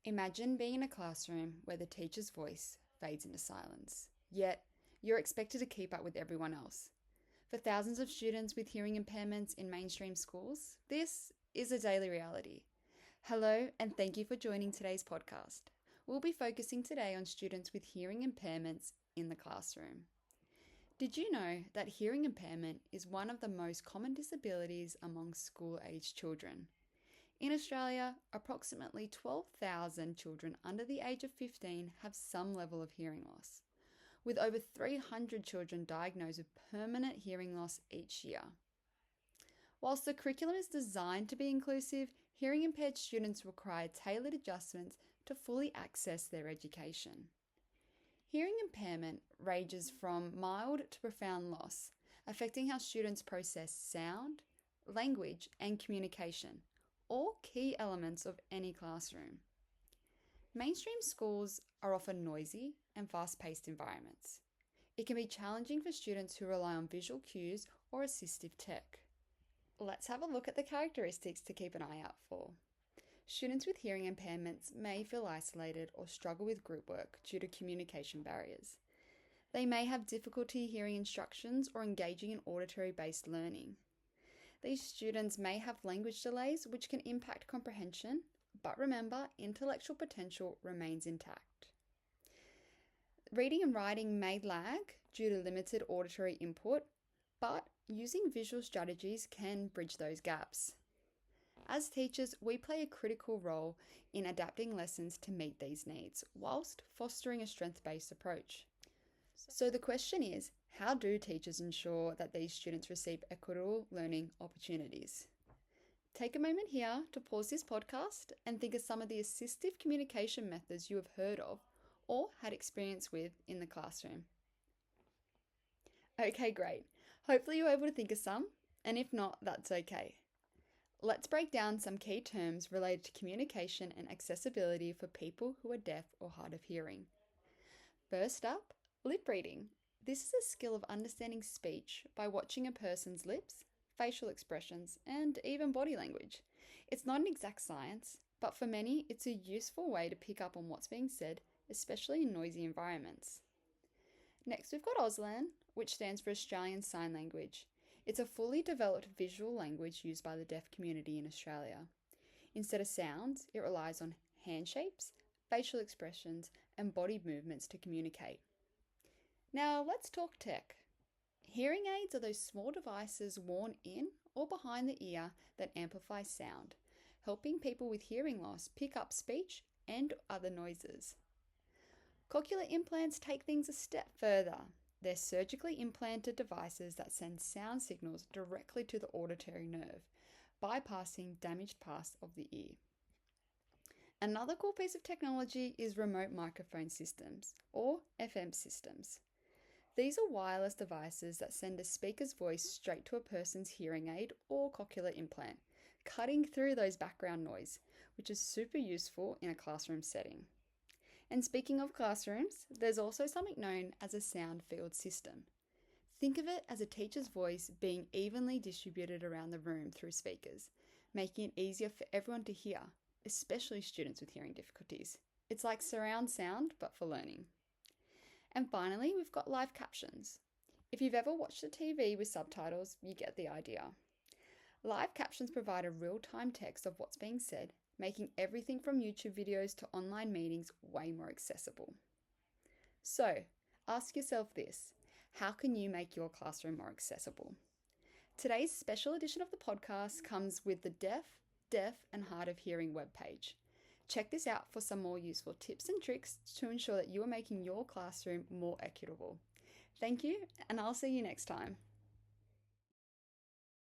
Imagine being in a classroom where the teacher's voice fades into silence, yet you're expected to keep up with everyone else. For thousands of students with hearing impairments in mainstream schools, this is a daily reality. Hello, and thank you for joining today's podcast. We'll be focusing today on students with hearing impairments in the classroom. Did you know that hearing impairment is one of the most common disabilities among school-aged children? In Australia, approximately 12,000 children under the age of 15 have some level of hearing loss, with over 300 children diagnosed with permanent hearing loss each year. Whilst the curriculum is designed to be inclusive, hearing impaired students require tailored adjustments to fully access their education. Hearing impairment ranges from mild to profound loss, affecting how students process sound, language, and communication, all key elements of any classroom. Mainstream schools are often noisy and fast-paced environments. It can be challenging for students who rely on visual cues or assistive tech. Let's have a look at the characteristics to keep an eye out for. Students with hearing impairments may feel isolated or struggle with group work due to communication barriers. They may have difficulty hearing instructions or engaging in auditory-based learning. These students may have language delays which can impact comprehension, but remember, intellectual potential remains intact. Reading and writing may lag due to limited auditory input, but using visual strategies can bridge those gaps. As teachers, we play a critical role in adapting lessons to meet these needs, whilst fostering a strength-based approach. So the question is, how do teachers ensure that these students receive equitable learning opportunities? Take a moment here to pause this podcast and think of some of the assistive communication methods you have heard of or had experience with in the classroom. Okay, great. Hopefully you're able to think of some, and if not, that's okay. Let's break down some key terms related to communication and accessibility for people who are deaf or hard of hearing. First up, lip reading. This is a skill of understanding speech by watching a person's lips, facial expressions, and even body language. It's not an exact science, but for many, it's a useful way to pick up on what's being said, especially in noisy environments. Next, we've got Auslan, which stands for Australian Sign Language. It's a fully developed visual language used by the deaf community in Australia. Instead of sounds, it relies on hand shapes, facial expressions, and body movements to communicate. Now let's talk tech. Hearing aids are those small devices worn in or behind the ear that amplify sound, helping people with hearing loss pick up speech and other noises. Cochlear implants take things a step further. They're surgically implanted devices that send sound signals directly to the auditory nerve, bypassing damaged parts of the ear. Another cool piece of technology is remote microphone systems, or FM systems. These are wireless devices that send a speaker's voice straight to a person's hearing aid or cochlear implant, cutting through those background noise, which is super useful in a classroom setting. And speaking of classrooms, there's also something known as a sound field system. Think of it as a teacher's voice being evenly distributed around the room through speakers, making it easier for everyone to hear, especially students with hearing difficulties. It's like surround sound, but for learning. And finally, we've got live captions. If you've ever watched a TV with subtitles, you get the idea. Live captions provide a real-time text of what's being said, making everything from YouTube videos to online meetings way more accessible. So, ask yourself this: how can you make your classroom more accessible? Today's special edition of the podcast comes with the Deaf, and Hard of Hearing webpage. Check this out for some more useful tips and tricks to ensure that you are making your classroom more equitable. Thank you, and I'll see you next time.